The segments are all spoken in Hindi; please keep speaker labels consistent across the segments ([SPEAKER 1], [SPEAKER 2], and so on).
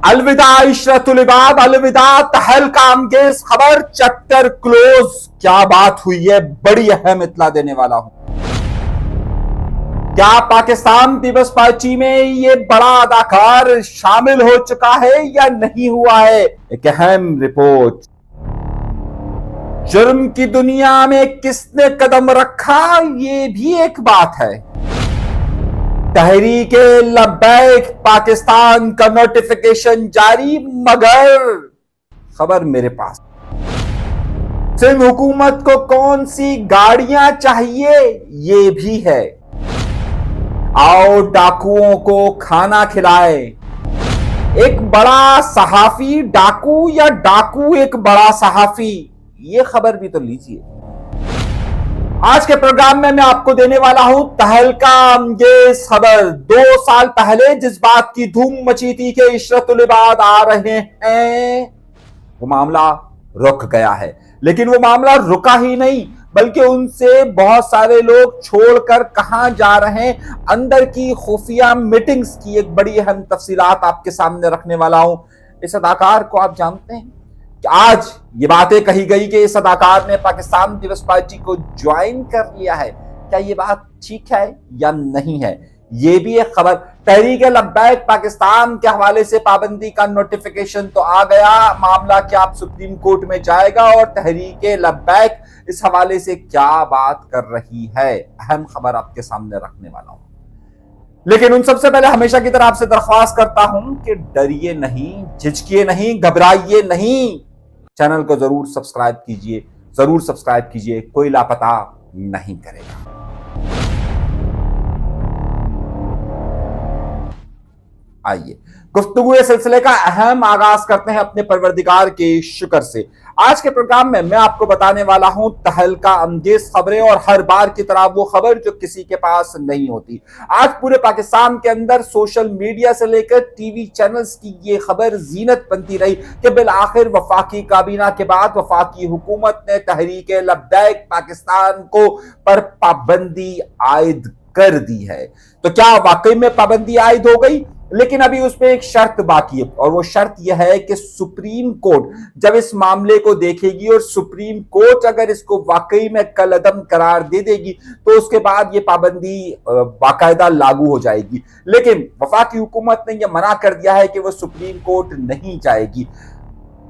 [SPEAKER 1] अलविदा इशरतुल इबाद, अलविदा तहलका अंगेज खबर, चैप्टर क्लोज। क्या बात हुई है, बड़ी अहम इत्तला देने वाला हूं। क्या पाकिस्तान पीपल्स पार्टी में ये बड़ा अदाकार शामिल हो चुका है या नहीं हुआ है? एक अहम रिपोर्ट। जुर्म की दुनिया में किसने कदम रखा, ये भी एक बात है। तहरीके लब्बैक पाकिस्तान का नोटिफिकेशन जारी, मगर खबर मेरे पास। सिंध हुकूमत को कौन सी गाड़ियां चाहिए, ये भी है। आओ डाकुओं को खाना खिलाए। एक बड़ा सहाफी डाकू या डाकू एक बड़ा सहाफी, ये खबर भी तो लीजिए। आज के प्रोग्राम में मैं आपको देने वाला हूं तहलका अंगेज खबर। 2 साल पहले जिस बात की धूम मची थी कि इशरतुल इबाद आ रहे हैं, वो मामला रुक गया है। लेकिन वो मामला रुका ही नहीं, बल्कि उनसे बहुत सारे लोग छोड़कर कहां जा रहे हैं, अंदर की खुफिया मीटिंग्स की एक बड़ी अहम तफसीलात आपके सामने रखने वाला हूं। इस अदाकार को आप जानते हैं कि आज ये बातें कही गई कि इस अदाकार ने पाकिस्तान पीपल्स पार्टी को ज्वाइन कर लिया है। क्या ये बात ठीक है या नहीं है, ये भी एक खबर। तहरीके लब्बैक पाकिस्तान के हवाले से पाबंदी का नोटिफिकेशन तो आ गया, मामला क्या अब सुप्रीम कोर्ट में जाएगा और तहरीके लब्बैक इस हवाले से क्या बात कर रही है, अहम खबर आपके सामने रखने वाला हूं। लेकिन उन सबसे पहले हमेशा की तरह आपसे दरख्वास्त करता हूं कि डरिए नहीं, झिझकिए नहीं, घबराइए नहीं। चैनल को जरूर सब्सक्राइब कीजिए, जरूर सब्सक्राइब कीजिए, कोई लापता नहीं करेगा। आइए गुफ्तगू सिलसिले का अहम आगाज करते हैं अपने परवरदिगार के शुक्र से। आज के प्रोग्राम में मैं आपको बताने वाला हूं तहलका अंगेज खबरें, और हर बार की तरह वो खबर जो किसी के पास नहीं होती। आज पूरे पाकिस्तान के अंदर सोशल मीडिया से लेकर टीवी चैनल्स की ये खबर जीनत बनती रही कि बिल आखिर वफाकी काबीना के बाद वफाकी हुकूमत ने तहरीके लब्बैक पाकिस्तान को पर पाबंदी आयद कर दी है। तो क्या वाकई में पाबंदी आयद हो गई? लेकिन अभी उसमें एक शर्त बाकी है, और वो शर्त यह है कि सुप्रीम कोर्ट जब इस मामले को देखेगी और सुप्रीम कोर्ट अगर इसको वाकई में कलअदम करार दे देगी तो उसके बाद ये पाबंदी बाकायदा लागू हो जाएगी। लेकिन वफाकी हुकूमत ने यह मना कर दिया है कि वो सुप्रीम कोर्ट नहीं जाएगी।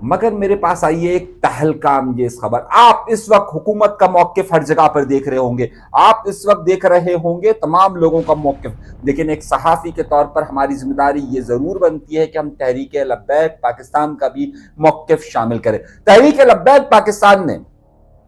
[SPEAKER 1] मगर मेरे पास आई है एक तहलका अंगेज खबर। आप इस वक्त हुकूमत का मौक़िफ़ हर जगह पर देख रहे होंगे, आप इस वक्त देख रहे होंगे तमाम लोगों का मौक़िफ़, लेकिन एक सहाफ़ी के तौर पर हमारी जिम्मेदारी ये जरूर बनती है कि हम तहरीके लब्बैक पाकिस्तान का भी मौक़िफ़ शामिल करें। तहरीके लब्बैक पाकिस्तान ने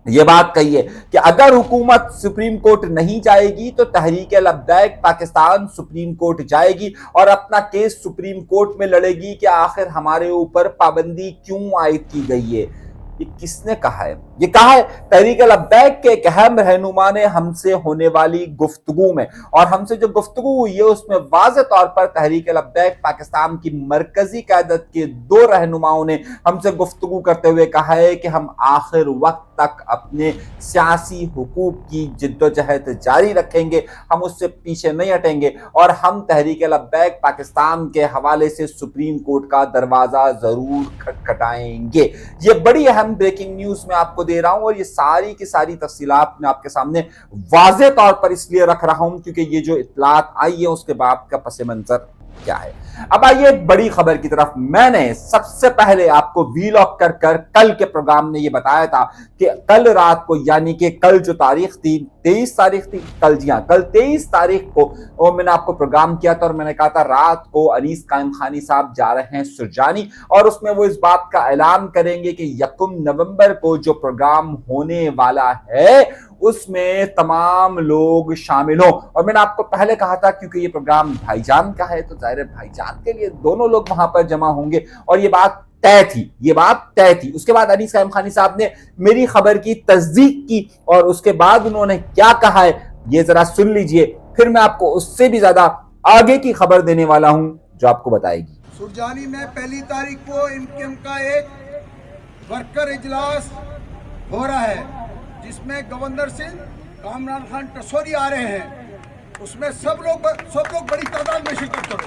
[SPEAKER 1] यह बात कही है कि अगर हुकूमत सुप्रीम कोर्ट नहीं जाएगी तो तहरीके लब्बैक पाकिस्तान सुप्रीम कोर्ट जाएगी और अपना केस सुप्रीम कोर्ट में लड़ेगी कि आखिर हमारे ऊपर पाबंदी क्यों आयद की गई है। ये किसने कहा है? ये कहा है तहरीके लब्बैक के एक अहम रहनुमा ने हमसे होने वाली गुफ्तगू में, और हमसे जो गुफ्तगू हुई है उसमें वाज़ेह तौर पर तहरीके लब्बैक पाकिस्तान की मरकजी क़यादत के 2 रहनुमाओं ने हमसे गुफ्तगू करते हुए कहा है कि हम आखिर वक्त तक अपने सियासी हुकूक की जिद्दोजहद जारी रखेंगे, हम उससे पीछे नहीं हटेंगे, और हम तहरीके लब्बैक पाकिस्तान के हवाले से सुप्रीम कोर्ट का दरवाजा जरूर खटखटाएंगे। ये बड़ी अहम ब्रेकिंग न्यूज मैं आपको दे रहा हूं, और ये सारी की सारी तफसीलात मैं आपके सामने वाज़ेह तौर पर इसलिए रख रहा हूं क्योंकि ये जो इत्तलात आई है उसके बाद का पस मंजर क्या है। अब आइए एक बड़ी खबर की तरफ। मैंने सबसे पहले आपको वीलॉग कर कल के प्रोग्राम में ये बताया था कि कल रात को, यानी कि कल जो तारीख थी 23 तारीख थी, कल, जी हाँ, कल 23 तारीख को, और मैंने आपको प्रोग्राम किया था और मैंने कहा था रात को अनीस कायम खानी साहब जा रहे हैं सुरजानी, और उसमें वो इस बात का ऐलान करेंगे कि 1 नवंबर को जो प्रोग्राम होने वाला है उसमें तमाम लोग शामिल हो। और मैंने आपको पहले कहा था क्योंकि ये प्रोग्राम भाईजान का है तो जाहिर है भाईजान के लिए दोनों लोग वहां पर जमा होंगे, और ये बात तय थी, ये बात तय थी। उसके बाद अनीस कायम खानी साहब ने मेरी खबर की तस्दीक की, और उसके बाद उन्होंने क्या कहा है ये जरा सुन लीजिए, फिर मैं आपको उससे भी ज्यादा आगे की खबर देने वाला हूं जो आपको बताएगी।
[SPEAKER 2] सुरजानी में 1 तारीख को इनका एक वर्कर इजलास हो रहा है जिसमें गवर्नर सिंह, कामरान खान टसोरी आ रहे हैं। उसमें सब लोग बड़ी तादाद में शिरकत करो।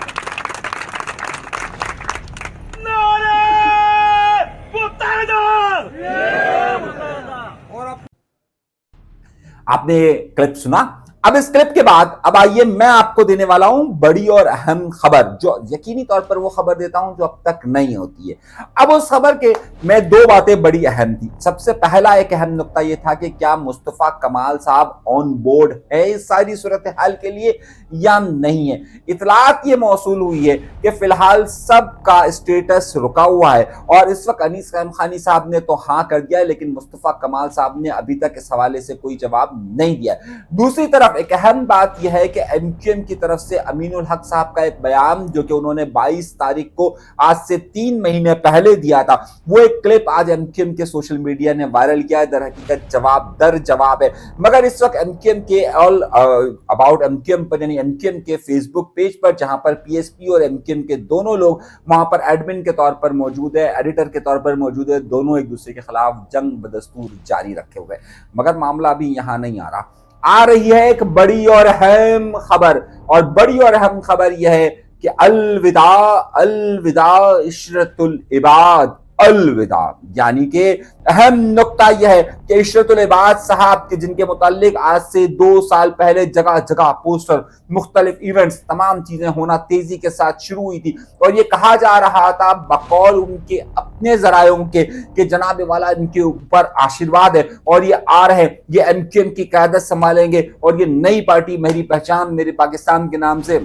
[SPEAKER 1] आपने क्लिप सुना। अब इस क्लिप के बाद अब आइए मैं आपको देने वाला हूं बड़ी और अहम खबर, जो यकीनी तौर पर वो खबर देता हूं जो अब तक नहीं होती है। अब उस खबर के में दो बातें बड़ी अहम थी। सबसे पहला एक अहम नुक्ता ये था कि क्या मुस्तफा कमाल साहब ऑन बोर्ड है इस सारी सूरत हाल के लिए या नहीं है। इतलात ये मौसूल हुई है कि फिलहाल सबका स्टेटस रुका हुआ है और इस वक्त अनीस खानी साहब ने तो हाँ कर दिया है, लेकिन मुस्तफा कमाल साहब ने अभी तक इस हवाले से कोई जवाब नहीं दिया। दूसरी तरफ एक अहम बात यह है कि एमक्यूएम की तरफ से अमीनुल हक साहब का एक बयान जो कि उन्होंने 22 तारीख को आज से 3 महीने पहले दिया था, वो एक क्लिप आज एमक्यूएम के सोशल मीडिया ने वायरल किया है। दर हकीकत जवाब दर जवाब है, मगर इस वक्त एमक्यूएम के ऑल अबाउट एमक्यूएम पर यानी एमक्यूएम के फेसबुक पेज पर, जहां पर पीएसपी और एमक्यूएम के दोनों लोग वहां पर एडमिन के तौर पर मौजूद है, एडिटर के तौर पर मौजूद है, दोनों एक दूसरे के खिलाफ जंग बदस्तूर जारी रखे हुए। मगर मामला अभी यहां नहीं आ रहा। आ रही है एक बड़ी और अहम खबर, और बड़ी और अहम खबर यह है कि अलविदा अलविदा इशरतुल इबाद अलविदा, यानी कि अहम नुक्ता यह है कि इशरतुल इबाद साहब के जिनके मुतालिक आज से 2 साल पहले जगह जगह पोस्टर, मुख्तलिफ इवेंट्स, तमाम चीजें होना तेजी के साथ शुरू हुई थी और ये कहा जा रहा था बकौल उनके अपने जरायों के कि जनाब वाला इनके ऊपर आशीर्वाद है और ये आ रहे हैं, ये एमक्यूएम की क़यादत संभालेंगे और ये नई पार्टी मेरी पहचान मेरे पाकिस्तान के नाम से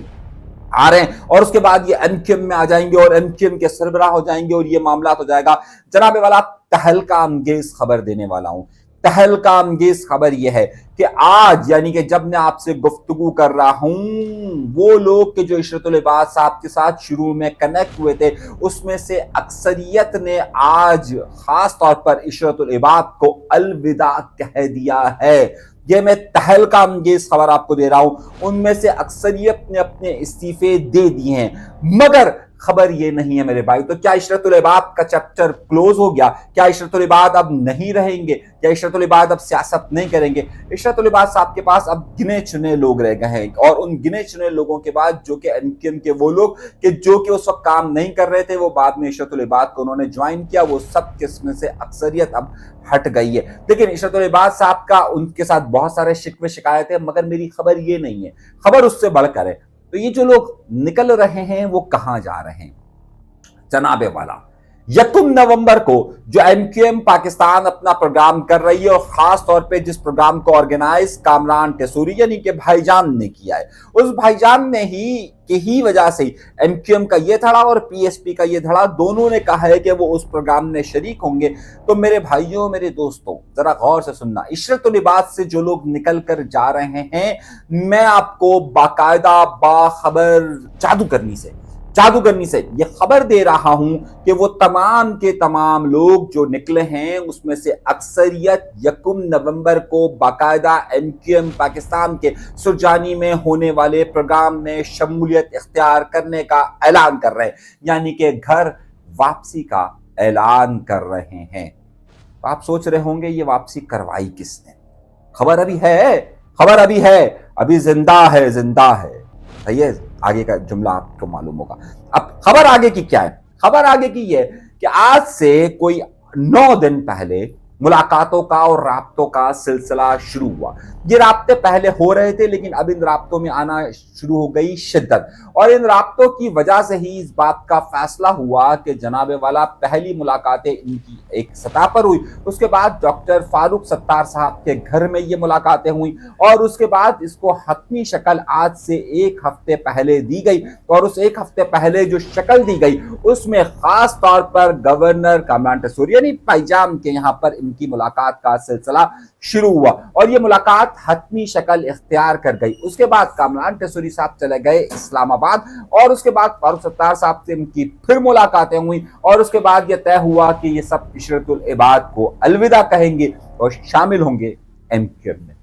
[SPEAKER 1] आ रहे हैं और उसके बाद ये एमक्यूएम में आ जाएंगे और एमक्यूएम के सरबराह हो जाएंगे और ये मामला हो जाएगा। जनाब वाला तहलका अंगेज खबर देने वाला हूं। तहलका अंगेज खबर यह है कि आज यानी कि जब मैं आपसे गुफ्तगू कर रहा हूं, वो लोग के जो इशरतुल इबाद साहब के साथ शुरू में कनेक्ट हुए थे उसमें से अक्सरियत ने आज खास तौर पर इशरतुल इबाद को अलविदा कह दिया है। ये मैं तहलका अंगेज खबर आपको दे रहा हूं। उनमें से अक्सरियत ने अपने इस्तीफे दे दिए हैं, मगर खबर ये नहीं है मेरे भाई। तो क्या इशरतुल इबाद का चैप्टर क्लोज हो गया? क्या इशरतुल इबाद अब नहीं रहेंगे? क्या इशरतुल इबाद अब सियासत नहीं करेंगे? इशरतुल इबाद साहब के पास अब गिने चुने लोग रह गए हैं और उन गिने चुने लोगों के बाद जो कि एमक्यूएम के वो लोग कि जो कि उस वक्त काम नहीं कर रहे थे, वो बाद में इशरतुल इबाद को उन्होंने ज्वाइन किया, वो सब किस्म से अक्सरियत अब हट गई है। लेकिन इशरतुल इबाद साहब का उनके साथ बहुत सारे शिकवे शिकायत है, मगर मेरी खबर ये नहीं है, खबर उससे बढ़कर है। तो ये जो लोग निकल रहे हैं वो कहां जा रहे हैं? जनाबे वाला 1 नवंबर को जो एमक्यूएम पाकिस्तान अपना प्रोग्राम कर रही है और खास तौर पे जिस प्रोग्राम को ऑर्गेनाइज कामरान टेसूरी यानी कि भाईजान ने किया है, उस भाईजान ने ही वजह से एमक्यूएम का ये धड़ा और पीएसपी का ये धड़ा दोनों ने कहा है कि वो उस प्रोग्राम में शरीक होंगे। तो मेरे भाइयों मेरे दोस्तों जरा गौर से सुनना, इशरतुल इबाद से जो लोग निकल कर जा रहे हैं, मैं आपको बाकायदा बाखबर जादूगरनी से ये खबर दे रहा हूं कि वो तमाम के तमाम लोग जो निकले हैं उसमें से अक्सरियत 1 नवंबर को बाकायदा एमक्यूएम पाकिस्तान के सुरजानी में होने वाले प्रोग्राम में शमूलियत इख्तियार करने का ऐलान कर रहे हैं, यानी कि घर वापसी का ऐलान कर रहे हैं। आप सोच रहे होंगे ये वापसी करवाई किसने? खबर अभी है, अभी जिंदा है। सही है, आगे का जुमला आपको मालूम होगा। अब खबर आगे की क्या है? खबर आगे की ये कि आज से कोई 9 दिन पहले मुलाकातों का और राब्तों का सिलसिला शुरू हुआ। ये राब्ते पहले हो रहे थे, लेकिन अब इन राब्तों में आना शुरू हो गई शिद्दत, और इन राब्तों की वजह से ही इस बात का फैसला हुआ कि जनाबे वाला पहली मुलाकातें इनकी एक सतह पर हुई, उसके बाद डॉक्टर फारूक सत्तार साहब के घर में ये मुलाकातें हुई और उसके बाद इसको हतमी शक्ल आज से 1 हफ्ते पहले दी गई। और उस 1 हफ्ते पहले जो शक्ल दी गई उसमें खास तौर पर गवर्नर कामरान टेसूरी यानी भाईजान के यहाँ पर इनकी मुलाकात का सिलसिला शुरू हुआ और ये मुलाकात हतमी शक्ल इख्तियार कर गई। उसके बाद कामरान टेसूरी साहब चले गए इस्लामाबाद और उसके बाद फारूक सत्तार साहब से इनकी फिर मुलाकातें हुई और उसके बाद यह तय हुआ कि ये सब इशरतुल इबाद को अलविदा कहेंगे और शामिल होंगे एमक्यूएम में।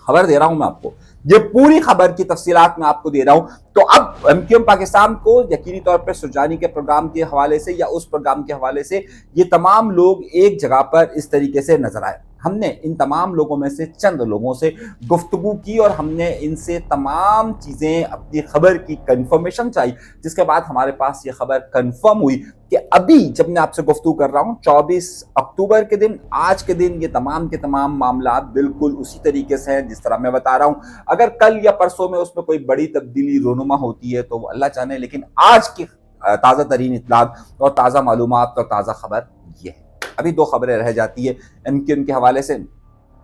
[SPEAKER 1] खबर दे रहा हूं मैं आपको, ये पूरी खबर की तफसीलात मैं आपको दे रहा हूं। तो अब एमक्यूएम पाकिस्तान को यकीनी तौर पर सुरजानी के प्रोग्राम के हवाले से या उस प्रोग्राम के हवाले से ये तमाम लोग एक जगह पर इस तरीके से नजर आए। हमने इन तमाम लोगों में से चंद लोगों से गुफ्तगू की और हमने इनसे तमाम चीज़ें अपनी खबर की कंफर्मेशन चाहिए, जिसके बाद हमारे पास ये खबर कंफर्म हुई कि अभी जब मैं आपसे गुफ्तगू कर रहा हूँ 24 अक्टूबर के दिन, आज के दिन ये तमाम के तमाम मामला बिल्कुल उसी तरीके से हैं जिस तरह मैं बता रहा हूँ। अगर कल या परसों में उसमें कोई बड़ी तब्दीली रोनुमा होती है तो अल्लाह जाने, लेकिन आज की ताज़ा तरीन इत्तलात और ताज़ा मालूमात और ताज़ा खबर ये है। अभी दो खबरें रह जाती है MQM के हवाले से,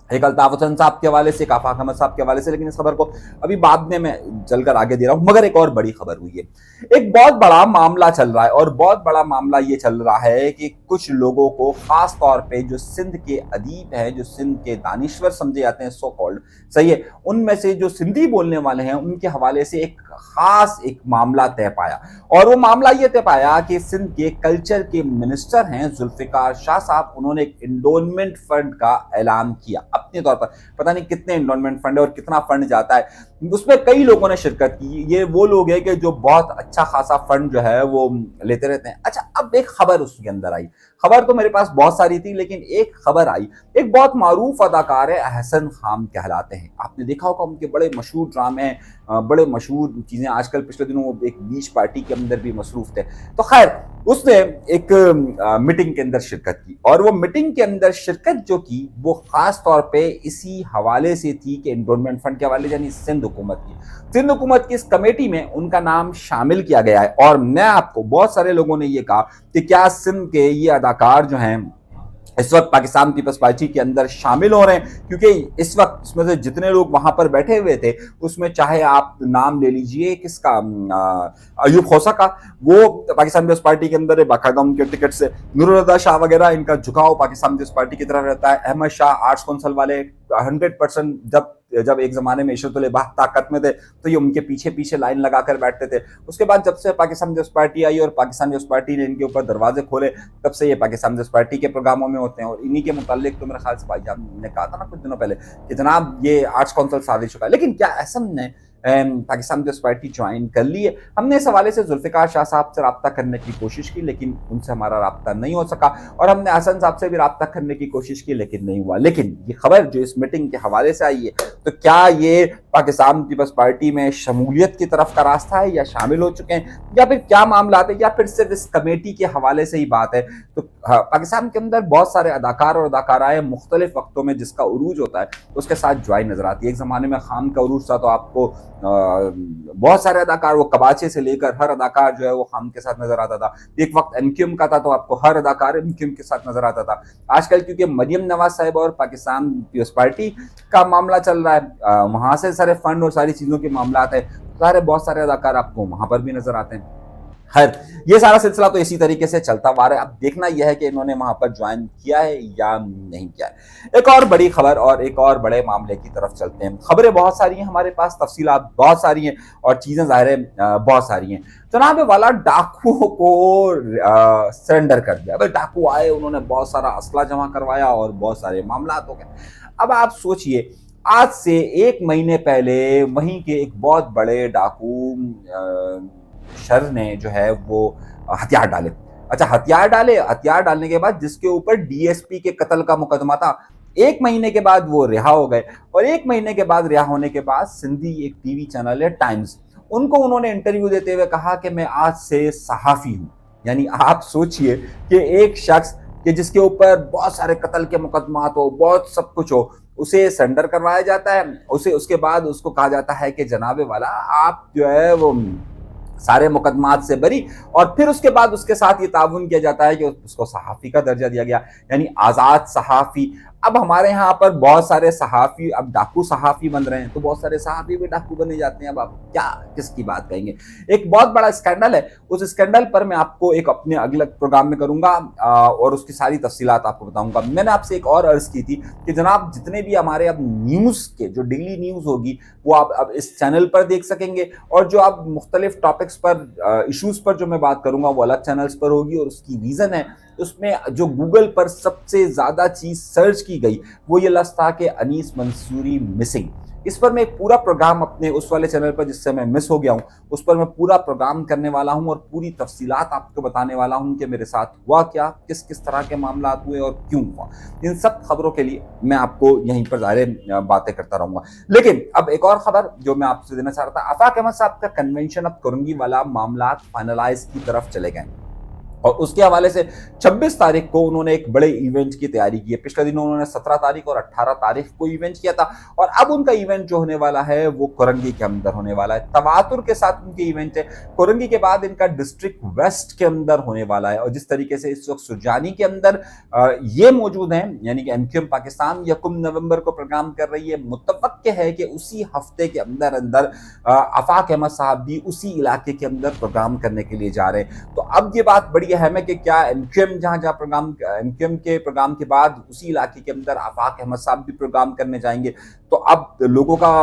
[SPEAKER 1] एक अल्ताफ हुसैन साहब के हवाले से, एक आफाक अहमद साहब के हवाले से, लेकिन इस खबर को अभी बाद में मैं चलकर आगे दे रहा हूं। मगर एक और बड़ी खबर हुई है, एक बहुत बड़ा मामला चल रहा है और बहुत बड़ा मामला ये चल रहा है कि कुछ लोगों को, खास तौर पे जो सिंध के अदीब हैं, जो सिंध के दानिश्वर समझे जाते हैं, सो कॉल्ड, सही है, उनमें से जो सिंधी बोलने वाले हैं उनके हवाले से एक खास एक मामला तय पाया। और वो मामला ये तय पाया कि सिंध के कल्चर के मिनिस्टर हैं जुल्फिकार शाह साहब, उन्होंने एक एंडोनमेंट फंड का ऐलान किया अपने तौर पर। पता नहीं कितने एंडोनमेंट फंड है और कितना फंड जाता है, उसमें कई लोगों ने शिरकत की। ये वो लोग हैं कि जो बहुत अच्छा खासा फंड जो है वो लेते रहते हैं। अच्छा, अब एक खबर उसके अंदर आई, खबर तो मेरे पास बहुत सारी थी लेकिन एक खबर आई, एक बहुत मारूफ अदाकार है, अहसन खान कहलाते हैं। आपने देखा होगा उनके बड़े मशहूर ड्रामे हैं, बड़े मशहूर चीजें, आजकल पिछले दिनों वो एक बीच पार्टी के अंदर भी मसरूफ थे। तो खैर, उसने एक मीटिंग के अंदर शिरकत की और वो मीटिंग के अंदर शिरकत जो की वो खास तौर पे इसी हवाले से थी कि एंडोनमेंट फंड के हवाले, यानी सिंध हुकूमत की इस कमेटी में उनका नाम शामिल किया गया है। और मैं आपको, बहुत सारे लोगों ने ये कहा कि क्या सिंध के ये अदाकार जो हैं इस वक्त पाकिस्तान पीपल्स पार्टी के अंदर शामिल हो रहे हैं, क्योंकि इस वक्त इसमें से जितने लोग वहां पर बैठे हुए थे उसमें चाहे आप नाम ले लीजिए किसका, अयूब खोसा का, वो पाकिस्तान पीपल्स पार्टी के अंदर बाकायदा उनके टिकट से, नूरुल्लाह शाह वगैरह, इनका झुकाव पाकिस्तान पीपल्स पार्टी की तरफ रहता है। अहमद शाह आर्ट्स काउंसिल वाले 100% जब एक जमाने में इशरतुल बाह ताकत में थे तो ये उनके पीछे पीछे लाइन लगाकर बैठते थे। उसके बाद जब से पाकिस्तान पीपल्स पार्टी आई और पाकिस्तान पीपल्स पार्टी ने इनके ऊपर दरवाजे खोले, तब से ये पाकिस्तान पीपल्स पार्टी के प्रोग्रामों में होते हैं। और इन्हीं के मुतालिक तो मेरे ख्याल से भाईजान ने कहा था ना कुछ दिनों पहले कि जनाब ये आर्ट्स काउंसिल साजिश चुका है। लेकिन क्या अहसन ने पाकिस्तान पीपल्स पार्टी ज्वाइन कर ली है? हमने इस हवाले से जुल्फिकार शाह साहब से रब्ता करने की कोशिश की लेकिन उनसे हमारा रब्ता नहीं हो सका, और हमने हसन साहब से भी रब्ता करने की कोशिश की लेकिन नहीं हुआ। लेकिन ये खबर जो इस मीटिंग के हवाले से आई है, तो क्या ये पाकिस्तान पीपल्स पार्टी में शमूलियत की तरफ का रास्ता है, या शामिल हो चुके हैं, या फिर क्या मामला है, या फिर सिर्फ इस कमेटी के हवाले से ही बात है? तो पाकिस्तान के अंदर बहुत सारे अदाकार और अदाकाराएं मुख्तलिफ वक्तों में जिसका उरूज होता है उसके साथ ज्वाइन नजर आती है। एक जमाने में खान का उरूज था तो आपको बहुत सारे अदाकार, वो कबाचे से लेकर हर अदाकार जो है वो खान के साथ नजर आता था। एक वक्त MQM का था तो आपको हर अदाकार MQM के साथ नजर आता था। आजकल क्योंकि मरियम नवाज साहिब और पाकिस्तान पीपल्स पार्टी का मामला चल रहा है, वहां से सारे फंड और सारी चीजों के मामला है, सारे बहुत सारे अदाकार आपको वहां पर भी नजर आते हैं। खैर, ये सारा सिलसिला तो इसी तरीके से चलता हुआ है। अब देखना यह है कि इन्होंने वहां पर ज्वाइन किया है या नहीं किया है। एक और बड़ी खबर और एक और बड़े मामले की तरफ चलते हैं। खबरें बहुत सारी हैं हमारे पास, तफसीलात बहुत सारी हैं और चीजें जाहिर है बहुत सारी हैं। जनाब वाला डाकुओं को सरेंडर कर दिया। भाई डाकू आए, उन्होंने बहुत सारा असला जमा करवाया और बहुत सारे मामला हो गए। अब आप सोचिए, आज से 1 महीने पहले वहीं के एक बहुत बड़े डाकू शर ने जो है वो हथियार डाले। अच्छा, हथियार डालने के बाद जिसके ऊपर DSP के कत्ल का मुकदमा था, 1 महीने के बाद वो रिहा हो गए। और 1 महीने के बाद रिहा होने के बाद सिंधी एक TV चैनल है टाइम्स, उनको उन्होंने इंटरव्यू देते हुए कहा कि मैं आज से सहाफी हूं। यानी आप सोचिए कि एक शख्स कि जिसके ऊपर बहुत सारे कत्ल के मुकदमात हो, बहुत सब कुछ हो, उसे सरेंडर करवाया जाता है। उसके बाद उसको कहा जाता है कि जनाबे वाला आप जो है वो सारे मुकदमात से बरी, और फिर उसके बाद उसके साथ ये ताउन किया जाता है कि उसको सहाफ़ी का दर्जा दिया गया, यानी आज़ाद सहाफ़ी। अब हमारे यहाँ पर बहुत सारे सहाफ़ी अब डाकू सहाफ़ी बन रहे हैं, तो बहुत सारे सहाफ़ी भी डाकू बने जाते हैं। अब आप क्या किसकी बात कहेंगे? एक बहुत बड़ा स्कैंडल है, उस स्कैंडल पर मैं आपको एक अपने अगले प्रोग्राम में करूंगा और उसकी सारी तफसीलात आपको बताऊंगा। मैंने आपसे एक और अर्ज की थी कि जनाब जितने भी हमारे अब न्यूज़ के जो डेली न्यूज़ होगी वो आप अब इस चैनल पर देख सकेंगे, और जो आप मुख्तलिफ टॉपिक्स पर, इशूज़ पर जो मैं बात करूंगा वो अलग चैनल्स पर होगी। और उसकी रीज़न है, उसमें जो गूगल पर सबसे ज़्यादा चीज़ सर्च की गई वो ये लफ्ज़ था कि अनीस मंसूरी मिसिंग। इस पर मैं एक पूरा प्रोग्राम अपने उस वाले चैनल पर जिससे मैं मिस हो गया हूँ, उस पर मैं पूरा प्रोग्राम करने वाला हूँ और पूरी तफसीलात आपको बताने वाला हूँ कि मेरे साथ हुआ क्या, किस किस तरह के मामला हुए और क्यों हुआ। इन सब खबरों के लिए मैं आपको यहीं पर ज़ाहिर बातें करता रहूंगा। लेकिन अब एक और खबर जो मैं आपसे देना चाह रहा था, आफाक अहमद साहब का कन्वेंशन अब कोरंगी वाला मामला फाइनलाइज की तरफ चले गए और उसके हवाले से 26 तारीख को उन्होंने एक बड़े इवेंट की तैयारी की है। पिछले दिनों उन्होंने 17 तारीख और 18 तारीख को इवेंट किया था और अब उनका इवेंट जो होने वाला है वो कोरंगी के अंदर होने वाला है। तवातुर के साथ उनके इवेंट है। कोरंगी के बाद इनका डिस्ट्रिक्ट वेस्ट के अंदर होने वाला है और जिस तरीके से इस वक्त सुरजानी के अंदर ये मौजूद है, यानी कि एमक्यूएम पाकिस्तान यकुम नवंबर को प्रोग्राम कर रही है, मुतवक्के है कि उसी हफ्ते के अंदर अंदर आफाक अहमद साहब भी उसी इलाके के अंदर प्रोग्राम करने के लिए जा रहे हैं। तो अब ये बात बड़ी अहम है कि क्या एमक्यूएम जहां प्रोग्राम एमक्यूएम के प्रोग्राम के बाद उसी इलाके के अंदर आफाक अहमद साहब भी प्रोग्राम करने जाएंगे। तो अब लोगों का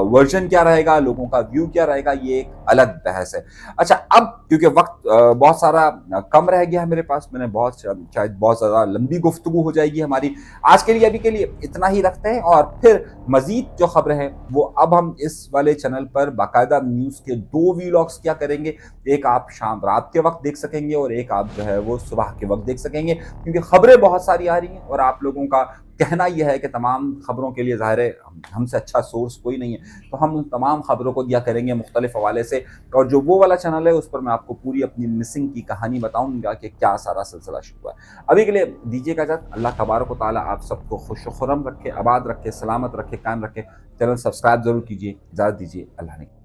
[SPEAKER 1] वर्जन क्या रहेगा, लोगों का व्यू क्या रहेगा, ये एक अलग बहस है। अच्छा, अब क्योंकि वक्त बहुत सारा कम रह गया है मेरे पास, मैंने शायद बहुत ज्यादा लंबी गुफ्तगू हो जाएगी हमारी। आज के लिए अभी के लिए इतना ही रखते हैं और फिर मजीद जो खबरें हैं वो अब हम इस वाले चैनल पर बाकायदा न्यूज के 2 वीलॉग्स क्या करेंगे, एक आप शाम रात के वक्त देख सकेंगे और एक आप जो है वो सुबह के वक्त देख सकेंगे, क्योंकि खबरें बहुत सारी आ रही हैं और आप लोगों का कहना यह है कि तमाम खबरों के लिए ज़ाहिर है हमसे अच्छा सोर्स कोई नहीं है, तो हम उन तमाम खबरों को दिया करेंगे मुख्तलिफ हवाले से। और जो वो वाला चैनल है उस पर मैं आपको पूरी अपनी मिसिंग की कहानी बताऊंगा कि क्या सारा सिलसिला शुरू हुआ है। अभी के लिए दीजिएगा इजाज़त। अल्लाह तबारक व तआला आप सबको खुश खुरम रखे, आबाद रखे, सलामत रखे, कायम रखे। चैनल सब्सक्राइब जरूर कीजिए। इजाज़त दीजिए। अल्लाह ने